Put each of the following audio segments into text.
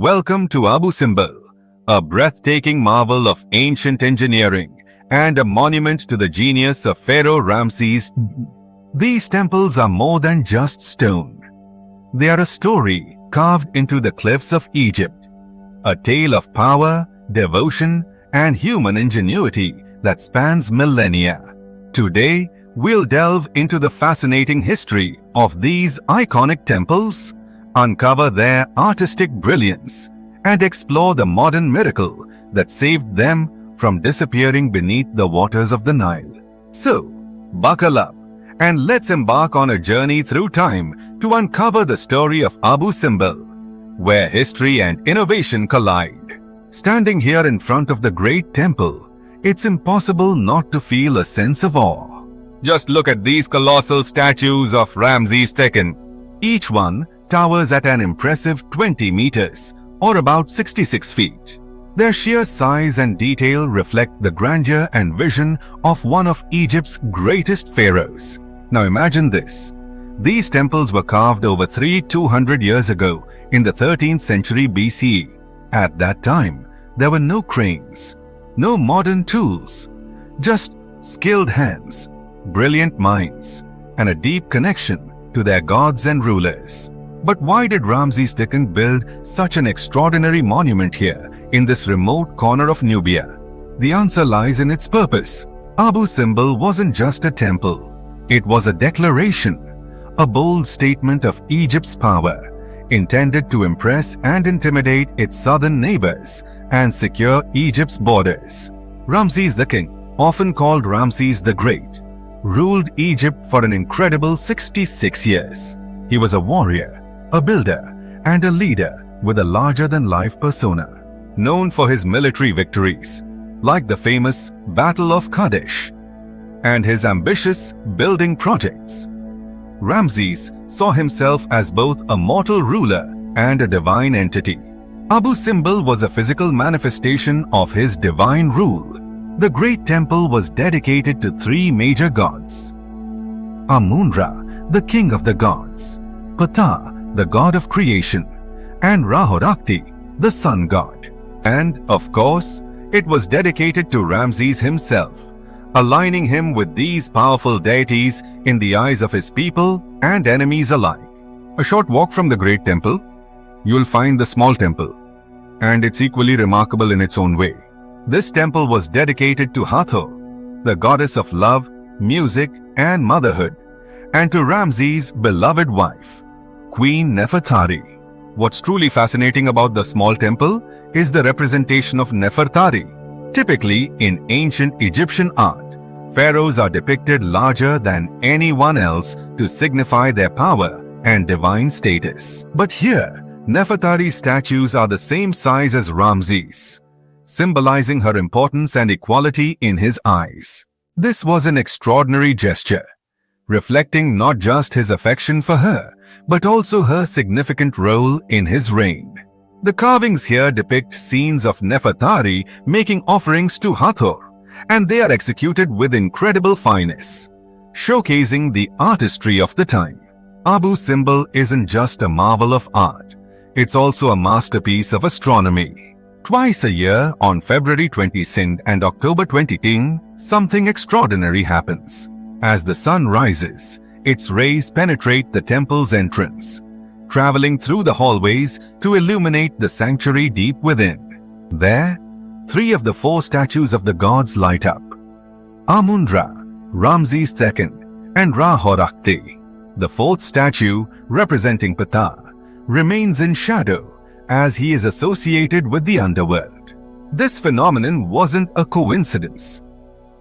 Welcome to Abu Simbel, a breathtaking marvel of ancient engineering and a monument to the genius of Pharaoh Ramses II. These temples are more than just stone. They are a story carved into the cliffs of Egypt, a tale of power, devotion, and human ingenuity that spans millennia. Today, we'll delve into the fascinating history of these iconic temples, uncover their artistic brilliance, and explore the modern miracle that saved them from disappearing beneath the waters of the Nile. So, buckle up and let's embark on a journey through time to uncover the story of Abu Simbel, where history and innovation collide. Standing here in front of the great temple, it's impossible not to feel a sense of awe. Just look at these colossal statues of Ramses II. Each one towers at an impressive 20 meters, or about 66 feet. Their sheer size and detail reflect the grandeur and vision of one of Egypt's greatest pharaohs. Now imagine this. These temples were carved over 200 years ago in the 13th century BCE. At that time, there were no cranes, no modern tools, just skilled hands, brilliant minds, and a deep connection to their gods and rulers. But why did Ramses II build such an extraordinary monument here in this remote corner of Nubia? The answer lies in its purpose. Abu Simbel wasn't just a temple. It was a declaration, a bold statement of Egypt's power, intended to impress and intimidate its southern neighbors and secure Egypt's borders. Ramses the King, often called Ramses the Great, ruled Egypt for an incredible 66 years. He was a warrior, a builder, and a leader with a larger-than-life persona. Known for his military victories, like the famous Battle of Kadesh, and his ambitious building projects, Ramses saw himself as both a mortal ruler and a divine entity. Abu Simbel was a physical manifestation of his divine rule. The great temple was dedicated to three major gods: Amun-Ra, the king of the gods; Ptah, the god of creation; and Ra-Horakhti, the sun god. And, of course, it was dedicated to Ramses himself, aligning him with these powerful deities in the eyes of his people and enemies alike. A short walk from the great temple, you'll find the small temple, and it's equally remarkable in its own way. This temple was dedicated to Hathor, the goddess of love, music, and motherhood, and to Ramses' beloved wife, Queen Nefertari. What's truly fascinating about the small temple is the representation of Nefertari. Typically, in ancient Egyptian art, pharaohs are depicted larger than anyone else to signify their power and divine status. But here, Nefertari's statues are the same size as Ramses, symbolizing her importance and equality in his eyes. This was an extraordinary gesture, reflecting not just his affection for her, but also her significant role in his reign. The carvings here depict scenes of Nefertari making offerings to Hathor, and they are executed with incredible fineness, showcasing the artistry of the time. Abu Simbel isn't just a marvel of art, it's also a masterpiece of astronomy. Twice a year, on February 22nd and October 22nd, something extraordinary happens. As the sun rises, its rays penetrate the temple's entrance, traveling through the hallways to illuminate the sanctuary deep within. There, three of the four statues of the gods light up: Amun-Ra, Ramses II, and Ra-Horakhti. The fourth statue, representing Ptah, remains in shadow as he is associated with the underworld. This phenomenon wasn't a coincidence.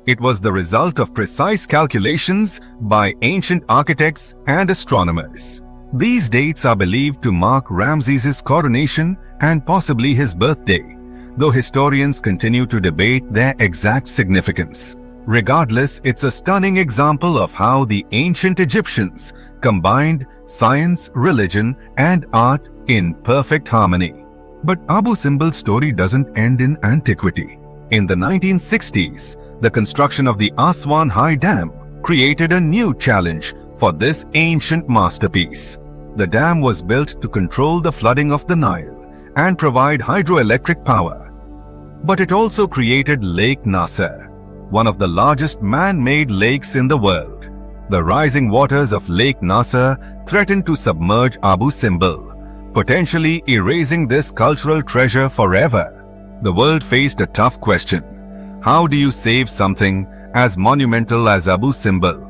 It was the result of precise calculations by ancient architects and astronomers. These dates are believed to mark Ramses' coronation and possibly his birthday, though historians continue to debate their exact significance. Regardless, it's a stunning example of how the ancient Egyptians combined science, religion, and art in perfect harmony. But Abu Simbel's story doesn't end in antiquity. In the 1960s, the construction of the Aswan High Dam created a new challenge for this ancient masterpiece. The dam was built to control the flooding of the Nile and provide hydroelectric power. But it also created Lake Nasser, one of the largest man-made lakes in the world. The rising waters of Lake Nasser threatened to submerge Abu Simbel, potentially erasing this cultural treasure forever. The world faced a tough question. How do you save something as monumental as Abu Simbel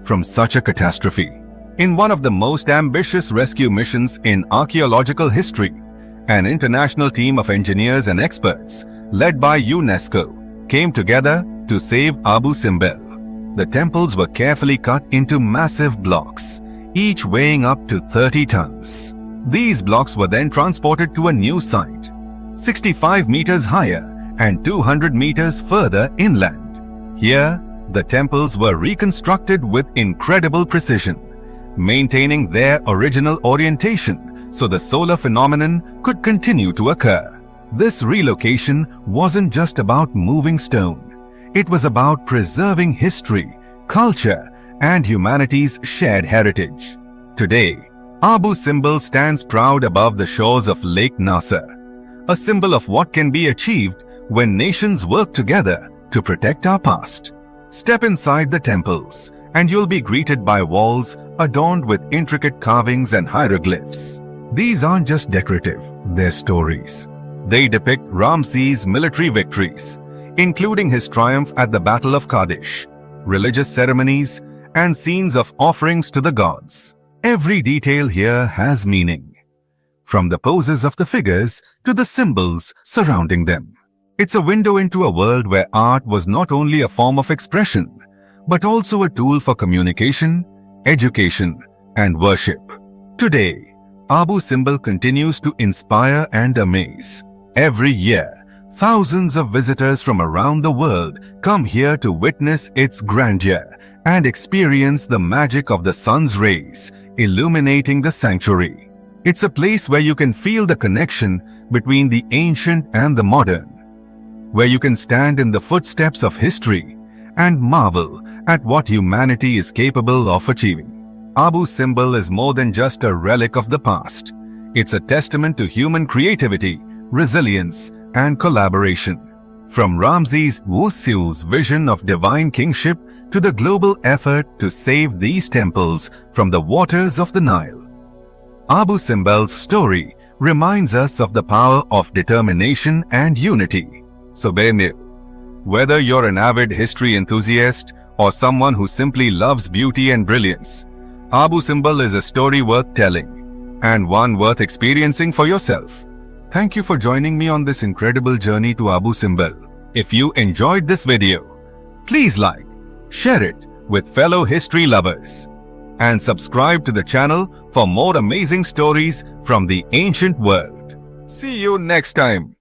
from such a catastrophe? In one of the most ambitious rescue missions in archaeological history, an international team of engineers and experts, led by UNESCO, came together to save Abu Simbel. The temples were carefully cut into massive blocks, each weighing up to 30 tons. These blocks were then transported to a new site, 65 meters higher and 200 meters further inland. Here, the temples were reconstructed with incredible precision, maintaining their original orientation so the solar phenomenon could continue to occur. This relocation wasn't just about moving stone. It was about preserving history, culture, and humanity's shared heritage. Today, Abu Simbel stands proud above the shores of Lake Nasser, a symbol of what can be achieved when nations work together to protect our past. Step inside the temples, and you'll be greeted by walls adorned with intricate carvings and hieroglyphs. These aren't just decorative, they're stories. They depict Ramses' military victories, including his triumph at the Battle of Kadesh, religious ceremonies, and scenes of offerings to the gods. Every detail here has meaning, from the poses of the figures to the symbols surrounding them. It's a window into a world where art was not only a form of expression, but also a tool for communication, education, and worship. Today, Abu Simbel continues to inspire and amaze. Every year, thousands of visitors from around the world come here to witness its grandeur and experience the magic of the sun's rays illuminating the sanctuary. It's a place where you can feel the connection between the ancient and the modern, where you can stand in the footsteps of history and marvel at what humanity is capable of achieving. Abu Simbel is more than just a relic of the past. It's a testament to human creativity, resilience, and collaboration. From Ramses II's vision of divine kingship to the global effort to save these temples from the waters of the Nile, Abu Simbel's story reminds us of the power of determination and unity. So whether you're an avid history enthusiast or someone who simply loves beauty and brilliance, Abu Simbel is a story worth telling and one worth experiencing for yourself. Thank you for joining me on this incredible journey to Abu Simbel. If you enjoyed this video, please like, share it with fellow history lovers, and subscribe to the channel for more amazing stories from the ancient world. See you next time.